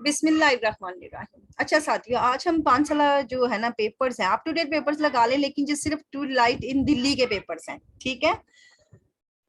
बिस्मिल्लाहिर्रहमानिर्रहीम। अच्छा साथियों, आज हम 5 साल जो है ना पेपर्स हैं, अप टू डेट पेपर्स लगा लें, लेकिन जो सिर्फ टू लाइट इन दिल्ली के पेपर्स हैं, ठीक है।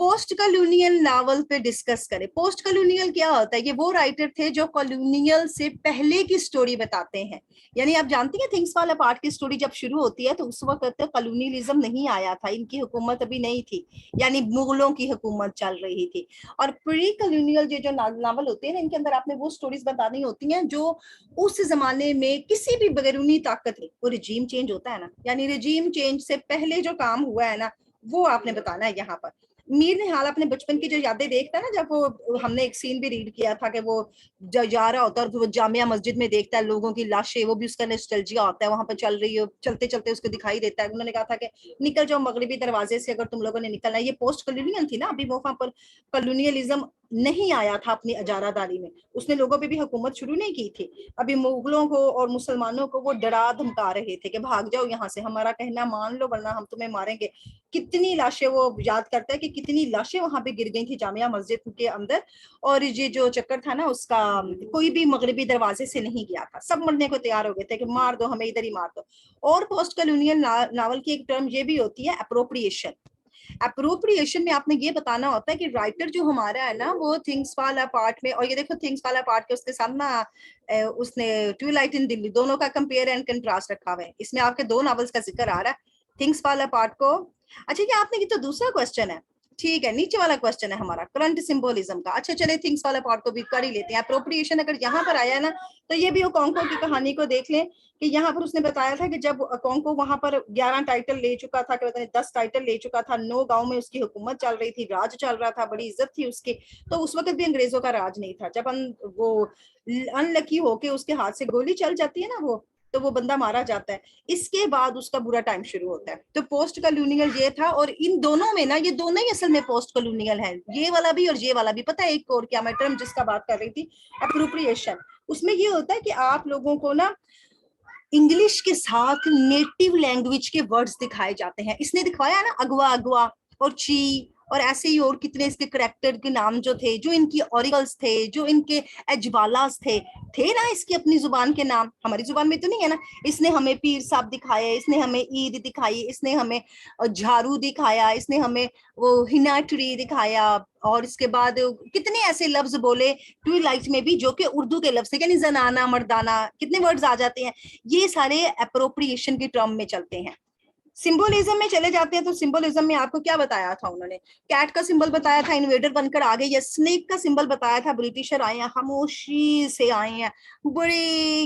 पोस्ट कॉलोनियल नावल पे डिस्कस करें। पोस्ट कॉलोनियल क्या होता है? ये वो राइटर थे जो कॉलोनियल से पहले की स्टोरी बताते हैं। यानी आप जानती हैं थिंग्स फॉल अपार्ट की स्टोरी जब शुरू होती है तो उस वक्त कॉलोनियलिज्म नहीं आया था, इनकी हुकूमत अभी नहीं थी, यानी मुगलों की हुकूमत चल रही थी। और प्री कॉलोनियल जो नावल होते हैं ना, इनके अंदर आपने वो स्टोरीज बतानी होती हैं जो उस जमाने में किसी भी बैरूनी ताकत ने, वो रिजीम चेंज होता है ना, यानी रिजीम चेंज से पहले जो काम हुआ है ना, वो आपने बताना है यहाँ पर। मीर निहाल अपने बचपन की जो यादें देखता है ना, जब वो, हमने एक सीन भी रीड किया था कि वो जा रहा होता है और वो जामिया मस्जिद में देखता है लोगों की लाशें, वो भी उसका नॉस्टैल्जिया होता है, वहां पर चल रही है, चलते चलते उसको दिखाई देता है। उन्होंने कहा था कि निकल जाओ मगरबी दरवाजे से, अगर तुम लोगों ने निकलना है। ये पोस्ट कॉलोनियल थी ना, अभी वो वहां पर कॉलोनियलिज्म नहीं आया था अपनी अजारादारी में, उसने लोगों पे भी हुकूमत शुरू नहीं की थी। अभी मुगलों को और मुसलमानों को वो डरा धमका रहे थे कि भाग जाओ यहाँ से, हमारा कहना मान लो वरना हम तुम्हें मारेंगे। कितनी लाशें, वो याद करता है कि कितनी लाशें वहां पे गिर गई थी जामिया मस्जिद के अंदर। और ये जो चक्कर था ना उसका, कोई भी मगरबी दरवाजे से नहीं गया था, सब मरने को तैयार हो गए थे कि मार दो हमें, इधर ही मार दो। और पोस्ट कॉलोनियल नावल की एक टर्म ये भी होती है अप्रोप्रिएशन। अप्रोप्रिएशन में आपने ये बताना होता है कि राइटर जो हमारा है ना, वो थिंग्स फॉल अपार्ट में, और ये देखो थिंग्स फॉल अपार्ट के उसके साथ ना उसने ट्विलाइट इन दिल्ली, दोनों का कंपेयर एंड कंट्रास्ट रखा हुआ है। इसमें आपके दो नॉवेल्स का जिक्र आ रहा है, थिंग्स फॉल अपार्ट को। अच्छा, ये आपने, ये तो दूसरा क्वेश्चन है, ठीक है। नीचे वाला क्वेश्चन है हमारा करंट सिंबोलिज्म का। अच्छा चले, थिंग्स फॉल अपार्ट को भी कर ही लेते हैं। अप्रोप्रिएशन अगर यहाँ पर आया है ना, तो ये भी ओकोंको की कहानी को देख लें कि यहाँ पर उसने बताया था कि जब ओकोंको वहां पर 11 टाइटल ले चुका था, कि पता नहीं 10 टाइटल ले चुका था, 9 गांव में उसकी हुकूमत चल रही थी, राज चल रहा था, बड़ी इज्जत थी उसकी। तो उस वक्त भी अंग्रेजों का राज नहीं था। जब वो अनलकी होके उसके हाथ से गोली चल जाती है ना, वो तो वो बंदा मारा जाता है। इसके बाद उसका बुरा टाइम शुरू होता है। तो पोस्ट कॉलोनियल ये था, और इन दोनों में ना, ये दोनों ही असल में पोस्ट कॉलोनियल है, ये वाला भी और ये वाला भी। पता है एक और क्या मैं टर्म जिसका बात कर रही थी, अप्रोप्रिएशन। उसमें ये होता है कि आप लोगों को ना इंग्लिश के साथ नेटिव लैंग्वेज के वर्ड्स दिखाए जाते हैं। इसने दिखवाया ना अगवा अगवा और ची, और ऐसे ही और कितने इसके करेक्टर के नाम जो थे, जो इनकी ऑरिकल्स थे, जो इनके एजबालास थे ना, इसकी अपनी जुबान के नाम, हमारी जुबान में तो नहीं है ना। इसने हमें पीर साहब दिखाए, इसने हमें ईद दिखाई, इसने हमें झाड़ू दिखाया, इसने हमें वो हिना ट्री दिखाया, और इसके बाद कितने ऐसे लफ्ज बोले ट्विलाइट में भी जो कि उर्दू के लफ्ज थे, यानी जनाना मर्दाना, कितने वर्ड्स आ जाते हैं। ये सारे अप्रोप्रिएशन की टर्म में चलते हैं। सिंबोलिज्म में चले जाते हैं तो सिंबोलिज्म में आपको क्या बताया था उन्होंने? कैट का सिंबल बताया था, इन्वेडर बनकर आ गई है। स्नेक का सिंबल बताया था, ब्रिटिशर आए हैं, खामोशी से आए हैं, बड़े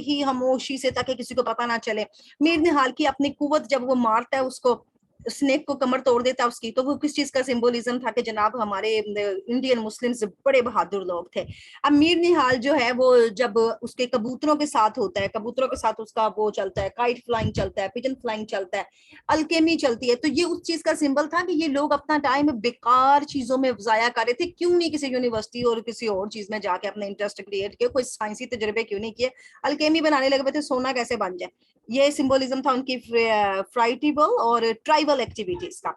ही खामोशी से, ताकि किसी को पता ना चले। मीर निहाल की अपनी कुवत, जब वो मारता है उसको, स्नेक को कमर तोड़ देता है उसकी, तो वो किस चीज का सिंबोलिज्म था कि जनाब हमारे इंडियन मुस्लिम्स बड़े बहादुर लोग थे। अब मीर निहाल जो है वो जब उसके कबूतरों के साथ होता है, कबूतरों के साथ उसका वो चलता है, काइट फ्लाइंग चलता है, पिजन फ्लाइंग चलता है, अल्केमी चलती है, तो ये उस चीज का सिंबल था कि ये लोग अपना टाइम बेकार चीजों में जाया कर रहे थे। क्यों नहीं किसी यूनिवर्सिटी और किसी और चीज में जाके अपना इंटरेस्ट क्रिएट किया, कोई साइंसी तजर्बे क्यों नहीं किए, अल्केमी बनाने लगे थे, सोना कैसे बन जाए। ये सिंबोलिज्म था उनकी फ्राइटिबल और ट्राइबल एक्टिविटीज का।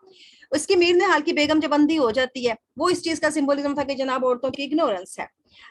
उसकी मीर निहाल की बेगम जब बंदी हो जाती है, वो इस चीज का सिंबोलिज्म था कि जनाब औरतों की इग्नोरेंस है।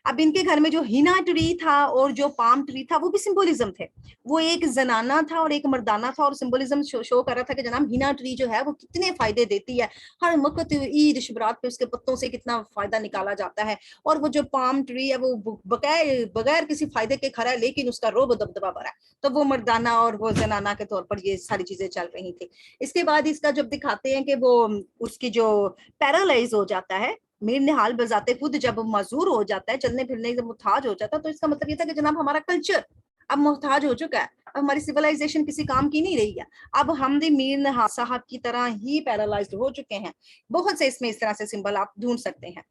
अब इनके घर में जो हिना ट्री था और जो पाम ट्री था, वो भी सिंबोलिज्म थे। वो एक जनाना था और एक मर्दाना था, और सिंबोलिज्म शो कर रहा था कि जनाब हिना ट्री जो है वो कितने फायदे देती है, हर वक्त ईद शबरात पे उसके पत्तों से कितना फायदा निकाला जाता है। और वो जो पाम ट्री है वो बगैर बगैर किसी फायदे के खड़ा है, लेकिन उसका रोब दबदबा भरा है। तो वो मर्दाना और वो जनाना के तौर पर ये सारी चीजें चल रही थी। इसके बाद इसका जब दिखाते हैं कि वो उसकी जो पैरालाइज हो जाता है, मीर निहाल बजाते खुद जब मजूर हो जाता है, चलने फिरने से मुहताज हो जाता है, तो इसका मतलब ये था कि जनाब हमारा कल्चर अब मुहताज हो चुका है, अब हमारी सिविलाइजेशन किसी काम की नहीं रही है, अब हम भी मीर निहाल साहब की तरह ही पैरालाइज्ड हो चुके हैं। बहुत से इसमें इस तरह से सिंबल आप ढूंढ सकते हैं,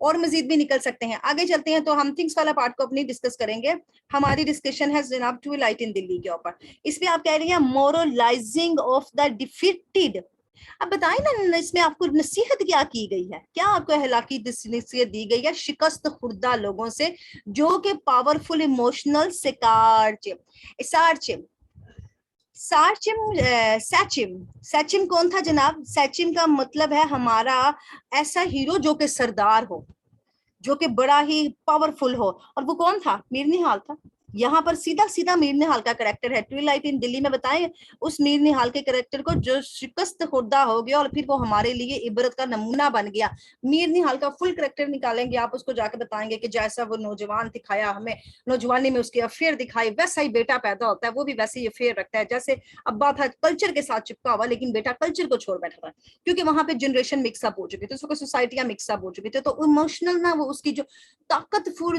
और मजीद भी निकल सकते हैं। आगे चलते हैं तो हम थिंग्स वाला पार्ट को अपनी डिस्कस करेंगे। हमारी डिस्कशन है जनाब ट्विलाइट इन दिल्ली के ऊपर। इसमें आप कह रही हैं मोरलाइजिंग ऑफ द डिफीटेड। अब बताएं ना, इसमें आपको नसीहत क्या की गई है, क्या आपको हलाकी नसीहत दी गई है शिकस्त खुर्दा लोगों से, जो कि पावरफुल इमोशनल सार्चिम सार्चिम सैचिम। सैचिम कौन था जनाब? सैचिम का मतलब है हमारा ऐसा हीरो जो कि सरदार हो, जो कि बड़ा ही पावरफुल हो, और वो कौन था? मीर निहाल था। यहाँ पर सीधा सीधा मीर निहाल का करेक्टर है। ट्विलाइट इन दिल्ली में बताएं उस मीर निहाल के करेक्टर को जो शिकस्त खुर्दा हो गया और फिर वो हमारे लिए इबरत का नमूना बन गया। मीर निहाल का फुल करेक्टर निकालेंगे आप, उसको जाकर बताएंगे कि जैसा वो नौजवान दिखाया हमें, नौजवानी में उसके अफेयर दिखाए, वैसा ही बेटा पैदा होता है, वो भी वैसे ही अफेयर रखता है। जैसे अब्बा था कल्चर के साथ चिपका हुआ, लेकिन बेटा कल्चर को छोड़ बैठा है, क्योंकि वहां पे जनरेशन मिक्सअप हो चुकी थी, उसको सोसाइटियां मिक्सअप हो चुकी थी। तो इमोशनल ना, वो उसकी जो ताकतफुर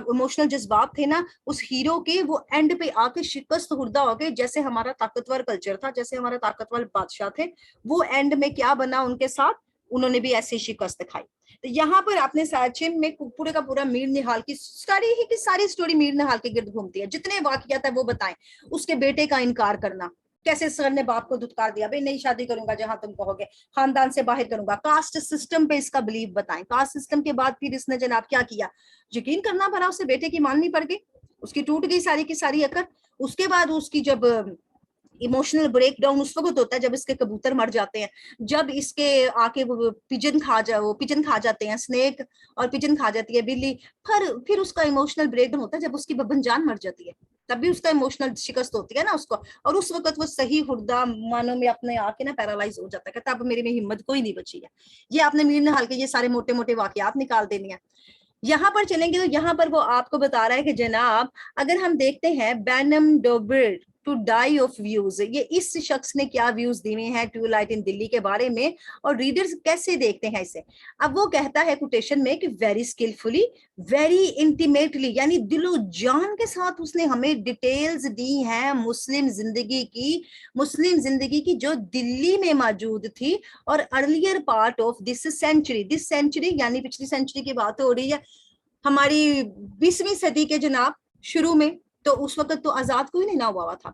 इमोशनल जज्बात थे ना उस हीरो के, वो एंड पे आके शिकस्त हुर्दा हो गए। जैसे हमारा ताकतवर कल्चर था, जैसे हमारा ताकतवर बादशाह थे, वो एंड में क्या बना उनके साथ, उन्होंने भी ऐसी शिकस्त खाई। तो यहाँ पर आपने साचिम में पूरे का पूरा मीर निहाल की सारी ही की सारी स्टोरी मीर निहाल के गिर्द घूमती है। जितने वाकयात है वो बताएं। उसके बेटे का इनकार करना, कैसे सर ने बाप को धुतकार दिया, भाई नहीं शादी करूंगा जहां तुम कहोगे, खानदान से बाहर करूंगा। कास्ट सिस्टम पे इसका बिलीव बताएं। कास्ट सिस्टम के बाद फिर इसने जनाब क्या किया, यकीन करना भरा उसे बेटे की माननी पड़ गई, उसकी टूट गई सारी की सारी अकड़। उसके बाद उसकी जब इमोशनल ब्रेक डाउन उस वक्त होता है जब इसके कबूतर मर जाते हैं, जब इसके आके वो पिजन खा जाते हैं स्नेक, और पिजन खा जाती है बिल्ली। फिर उसका इमोशनल ब्रेक डाउन होता है जब उसकी बब्बन जान मर जाती है, तब भी उसका इमोशनल शिकस्त होती है ना उसको। और उस वक्त वो सही हुर्दा मानो में अपने आके ना पैरालाइज हो जाता है, कहता अब मेरे में हिम्मत कोई नहीं बची है। ये आपने मीर निहाल के ये सारे मोटे मोटे वाकयात निकाल देने हैं। यहाँ पर चलेंगे तो यहाँ पर वो आपको बता रहा है कि जनाब अगर हम देखते हैं बैनम डोबर्ट टू डाई ऑफ व्यूज, ये इस शख्स ने क्या व्यूज दिए हैं ट्यूलाइट इन दिल्ली के बारे में, और रीडर्स कैसे देखते हैं इसे। अब वो कहता है कोटेशन में कि वेरी स्किलफुली, वेरी इंटीमेटली, यानी दिलो जान के साथ उसने हमें डिटेल्स दी हैं मुस्लिम जिंदगी की जो दिल्ली में मौजूद थी, और earlier part of this century यानी पिछली सेंचुरी की बात हो रही है, हमारी 20वीं सदी के जनाब शुरू में। तो उस वक्त तो आजाद कोई नहीं ना हुआ था।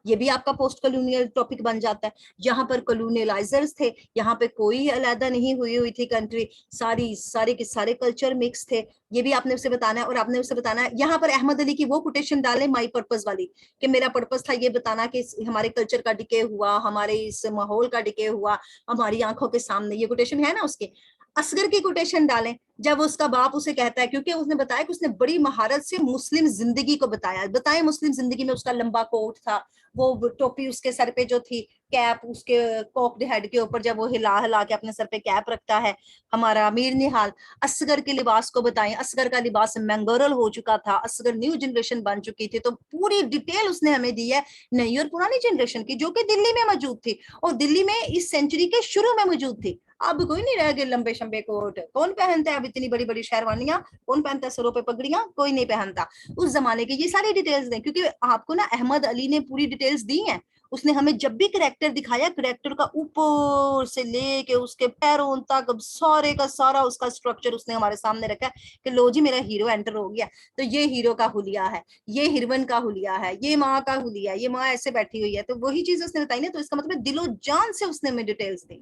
ये भी आपका पोस्ट कॉलोनियल टॉपिक बन जाता है। यहाँ पर कॉलोनियलाइजर्स थे, यहाँ पे कोई अलहदा नहीं हुई थी कंट्री, सारी सारे के सारे कल्चर मिक्स थे। ये भी आपने उसे बताना है, और आपने उसे बताना है यहाँ पर अहमद अली की वो कोटेशन डाले माई पर्पस वाली, कि मेरा पर्पस था ये बताना कि हमारे कल्चर का डिके हुआ, हमारे इस माहौल का डिके हुआ हमारी आंखों के सामने, ये कोटेशन है ना उसके। असगर की कोटेशन डालें जब उसका बाप उसे कहता है, क्योंकि उसने बताया कि उसने बड़ी महारत से मुस्लिम जिंदगी को बताया, बताएं मुस्लिम जिंदगी में उसका लंबा कोट था, वो टोपी उसके सर पे जो थी, कैप उसके कॉक्ड हेड के ऊपर जब वो हिला हिला के अपने सर पे कैप रखता है हमारा मीर निहाल। असगर के लिबास को बताएं, असगर का लिबास मैंगोरल हो चुका था, असगर न्यू जनरेशन बन चुकी थी, तो पूरी डिटेल उसने हमें दी है नई और पुरानी जनरेशन की, जो कि दिल्ली में मौजूद थी, और दिल्ली में इस सेंचुरी के शुरू में मौजूद थी। अब कोई नहीं रह गए लंबे शंबे कोट, कौन पहनता है अब इतनी बड़ी बड़ी शेरवानियां, कौन पहनता है सरों पे पगड़ियां, कोई नहीं पहनता। उस जमाने की ये सारी डिटेल्स दें, क्योंकि आपको ना अहमद अली ने पूरी डिटेल्स दी हैं। उसने हमें जब भी करेक्टर दिखाया, करेक्टर का ऊपर से लेके उसके पैरों तक सारे का सारा उसका स्ट्रक्चर उसने हमारे सामने रखा है कि लो जी मेरा हीरो एंटर हो गया, तो ये हीरो का हुलिया है, ये हीरोइन का हुलिया है, ये माँ का हुलिया है, ये माँ ऐसे बैठी हुई है, तो वही चीज उसने बताई ना। तो इसका मतलब दिलो जान से उसने हमें डिटेल्स दी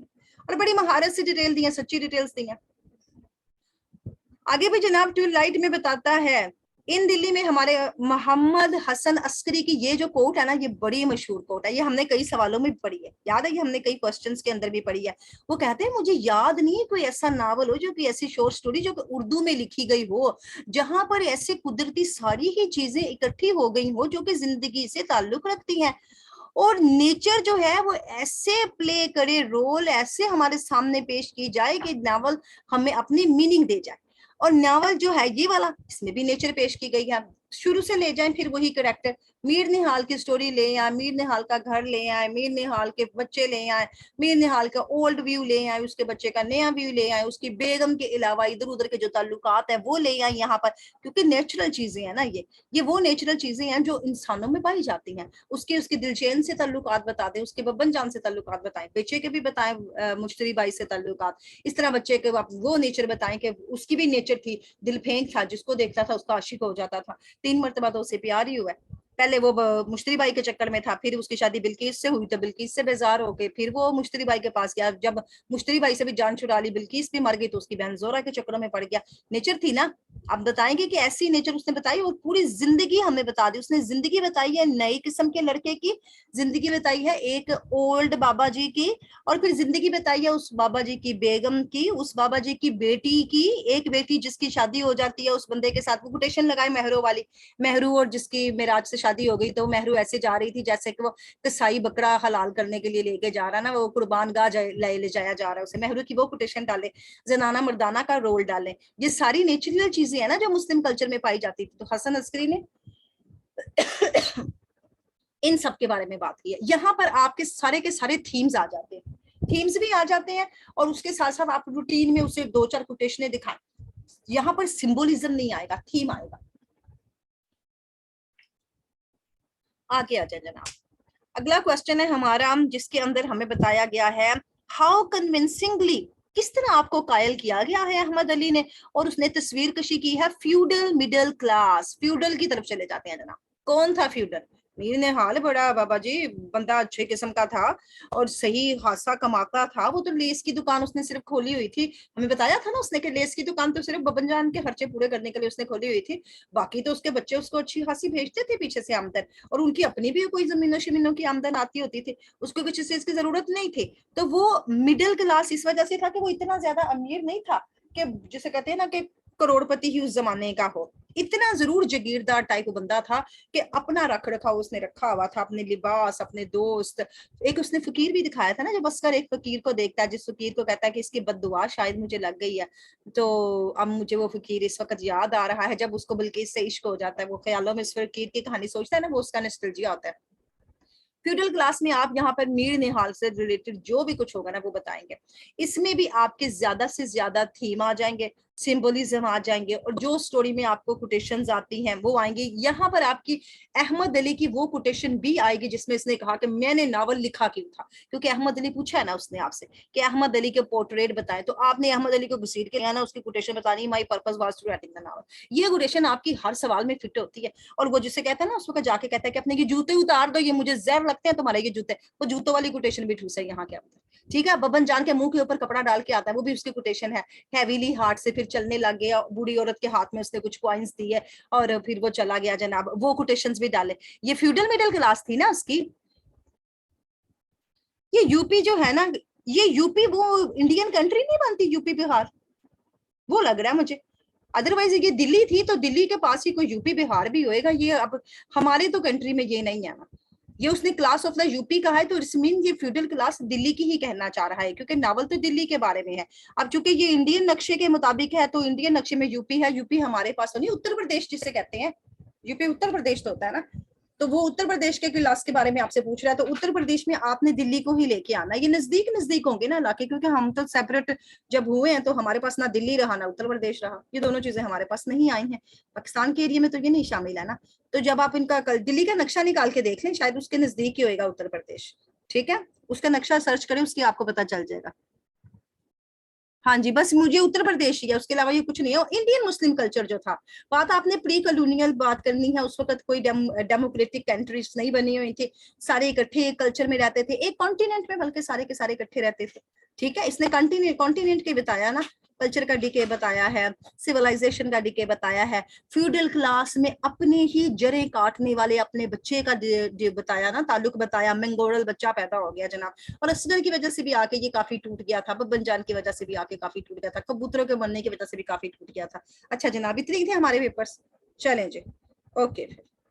और बड़ी महारत से डिटेल दी है, सच्ची डिटेल्स दी है। आगे भी जनाब ट्यूलाइट में बताता है इन दिल्ली में हमारे मोहम्मद हसन अस्करी की ये जो कोट है ना, ये बड़ी मशहूर कोट है, ये हमने कई सवालों में भी पढ़ी है, याद है, ये हमने कई क्वेश्चंस के अंदर भी पढ़ी है। वो कहते हैं मुझे याद नहीं है कोई ऐसा नावल हो, जो कि ऐसी शॉर्ट स्टोरी जो कि उर्दू में लिखी गई हो, जहां पर ऐसे कुदरती सारी ही चीजें इकट्ठी हो गई हो जो कि जिंदगी से ताल्लुक रखती हैं, और नेचर जो है वो ऐसे प्ले करे रोल, ऐसे हमारे सामने पेश की जाए कि नावल हमें अपनी मीनिंग दे जाए। और नावल जो है ये वाला, इसमें भी नेचर पेश की गई है, शुरू से ले जाएं फिर वही करेक्टर, मीर निहाल की स्टोरी ले आए, मीर निहाल का घर ले आए, मीर निहाल के बच्चे ले आए, मीर निहाल का ओल्ड व्यू ले आए, उसके बच्चे का नया व्यू ले आए, उसकी बेगम के अलावा इधर उधर के जो ताल्लुकात है वो ले आए यहाँ पर, क्योंकि नेचुरल चीजें हैं ना, ये वो नेचुरल चीजें हैं जो इंसानों में पाई जाती हैं। उसके दिलचैन से ताल्लुकात बता दें, उसके बब्बन जान से ताल्लुकात बताएं, बच्चे के भी बताएं मुश्तरी बाई से ताल्लुकात, इस तरह बच्चे के आप वो नेचर बताएं कि उसकी भी नेचर थी, दिल फेंक था, जिसको देखता था उसका आशिक हो जाता था, 3 मरतबा तो उसे प्यार ही हुआ है। पहले वो मुश्तरी बाई के चक्कर में था, फिर उसकी शादी बिल्किस से हुई तो बिल्किस से बेजार हो गए, फिर वो मुश्तरी बाई के पास गया, जब मुश्तरी बाई से भी जान छुड़ा ली, बिल्किस भी मर गई तो उसकी बहन जोरा के चक्करों में पड़ गया। नेचर थी ना। आप बताएंगे कि ऐसी नेचर उसने बताई, और पूरी जिंदगी हमें बता दी उसने। जिंदगी बताई है नई किस्म के लड़के की, जिंदगी बताई है एक ओल्ड बाबा जी की, और फिर जिंदगी बताई है उस बाबा जी की बेगम की, उस बाबा जी की बेटी की। एक बेटी जिसकी शादी हो जाती है उस बंदे के साथ, वो कोटेशन लगाए मेहरू वाली, मेहरू और जिसकी मेराज से शादी हो गई, तो मेहरू ऐसे जा रही थी जैसे कि वो कसाई बकरा हलाल करने के लिए लेके जा रहा है ना, वो कुर्बान गाह ले जाया जा रहा है उसे। मेहरू की वो कोटेशन डाले, जनाना मर्दाना का रोल डाले। ये सारी नेचुरल चीजें है ना जो मुस्लिम कल्चर में पाई जाती थी। तो हसन अस्करी ने इन सब के बारे में बात की है। यहाँ पर आपके सारे के सारे थीम्स आ जाते हैं, थीम्स भी आ जाते हैं, और उसके साथ साथ आप रूटीन में उसे दो चार कोटेशनें दिखाएं। यहाँ पर सिंबोलिज्म नहीं आएगा, थीम आएगा। आगे आ जाए जनाब। अगला क्वेश्चन है हमारा, जिसके अंदर हमें बताया गया है हाउ कन्विंसिंगली, किस तरह आपको कायल किया गया है अहमद अली ने, और उसने तस्वीर कशी की है फ्यूडल मिडिल क्लास। फ्यूडल की तरफ चले जाते हैं जनाब। कौन था फ्यूडल? मीर ने हाल बड़ा बाबा जी, बंदा अच्छे किस्म का था और सही खासा कमाता था। वो तो लेस की दुकान उसने सिर्फ खोली हुई थी, हमें बताया था ना उसने कि लेस की दुकान तो सिर्फ बबन जान के खर्चे पूरे करने के लिए उसने खोली हुई थी, बाकी तो उसके बच्चे उसको अच्छी खासी भेजते थे पीछे से आमदन, और उनकी अपनी भी कोई जमीनों शमीनों की आमदन आती होती थी, उसको किसी चीज की जरूरत नहीं थी। तो वो मिडिल क्लास इस वजह से था कि वो इतना ज्यादा अमीर नहीं था कि जिसे कहते हैं ना कि करोड़पति ही उस जमाने का हो, इतना जरूर जागीरदार टाइप बंदा था कि अपना रख रखाव उसने रखा हुआ था, अपने लिबास, अपने दोस्त। एक उसने फकीर भी दिखाया था ना, जब अस्कर एक फकीर को देखता है, जिस फकीर को कहता है कि इसकी बद्दुआ शायद मुझे लग गई है, तो अब मुझे वो फकीर इस वक्त याद आ रहा है, जब उसको बल्कि से इश्क हो जाता है, वो ख्यालों में इस फकीर की कहानी सोचता है ना, वो उसका नॉस्टैल्जिया होता है। फ्यूडल क्लास में आप यहाँ पर मीर निहाल से रिलेटेड जो भी कुछ होगा ना वो बताएंगे। इसमें भी आपके ज्यादा से ज्यादा थीम आ जाएंगे, सिंबलिज्म आ जाएंगे, और जो स्टोरी में आपको कोटेशंस आती हैं वो आएंगी। यहाँ पर आपकी अहमद अली की वो कोटेशन भी आएगी जिसमें इसने कहा कि मैंने नावल लिखा क्यों था, क्योंकि अहमद अली पूछा है ना उसने आपसे कि अहमद अली के पोर्ट्रेट बताए, तो आपने अहमद अली को घसीट के ना उसकी कोटेशन बतानी, my purpose was to writing the novel. ये कोटेशन आपकी हर सवाल में फिट होती है। और वो जिसे कहता है ना, उस वक्त जाके कहता है कि अपने ये जूते उतार दो, ये मुझे जहर लगते हैं तुम्हारे ये जूते, वो जूतों वाली कोटेशन भी ठूस है यहाँ के अंदर। ठीक है, बबन जान के मुंह के ऊपर कपड़ा डाल के आता है, वो भी उसकी कोटेशन है। हैवीली हार्ट से फिर चलने लग गया, बूढ़ी औरत के हाथ में उसने कुछ कॉइन्स दिए और फिर वो चला गया जनाब, वो कोटेशंस भी डाले। ये फ्यूडल मिडिल क्लास थी ना उसकी। ये यूपी जो है ना, ये यूपी वो इंडियन कंट्री नहीं बनती, यूपी बिहार, वो लग रहा है मुझे। अदरवाइज ये दिल्ली थी तो दिल्ली के पास ही कोई यूपी बिहार भी होएगा, ये अब हमारे तो कंट्री में ये नहीं है ना। ये उसने क्लास ऑफ द यूपी कहा है, तो इट्स मीन ये फ्यूडल क्लास दिल्ली की ही कहना चाह रहा है, क्योंकि नावल तो दिल्ली के बारे में है। अब चूंकि ये इंडियन नक्शे के मुताबिक है, तो इंडियन नक्शे में यूपी है, यूपी हमारे पास तो नहीं, उत्तर प्रदेश जिसे कहते हैं, यूपी उत्तर प्रदेश तो होता है ना। तो वो उत्तर प्रदेश के क्लास के बारे में आपसे पूछ रहा है, तो उत्तर प्रदेश में आपने दिल्ली को ही लेके आना। ये नजदीक नजदीक होंगे ना इलाके, क्योंकि हम तो सेपरेट जब हुए हैं तो हमारे पास ना दिल्ली रहा ना उत्तर प्रदेश रहा, ये दोनों चीजें हमारे पास नहीं आई हैं। पाकिस्तान के एरिया में तो ये नहीं शामिल है ना। तो जब आप इनका दिल्ली का नक्शा निकाल के देख लें, शायद उसके नजदीक ही होगा उत्तर प्रदेश। ठीक है, उसका नक्शा सर्च करें, उसकी आपको पता चल जाएगा। हाँ जी, बस मुझे उत्तर प्रदेश ही है, उसके अलावा ये कुछ नहीं है। और इंडियन मुस्लिम कल्चर जो था, बात आपने प्री कॉलोनियल बात करनी है, उस वक्त कोई डेमोक्रेटिक कंट्रीज नहीं बनी हुई थी, सारे इकट्ठे एक कल्चर में रहते थे, एक कॉन्टिनेंट में, बल्कि सारे के सारे इकट्ठे रहते थे। ठीक है, इसने कॉन्टिनेंट के बताया ना, कल्चर का डिके बताया है, सिविलाइजेशन का डिके बताया है, फ्यूडल क्लास में अपने ही जड़ें काटने वाले अपने बच्चे का बताया ना, ताल्लुक बताया, मंगोरल बच्चा पैदा हो गया जनाब, और असगर की वजह से भी आके ये काफी टूट गया था, बब्बन जान की वजह से भी आके काफी टूट गया था, कबूतरों के मरने की वजह से भी काफी टूट गया था। अच्छा जनाब, इतने थे हमारे पेपर्स, चलें जी, ओके।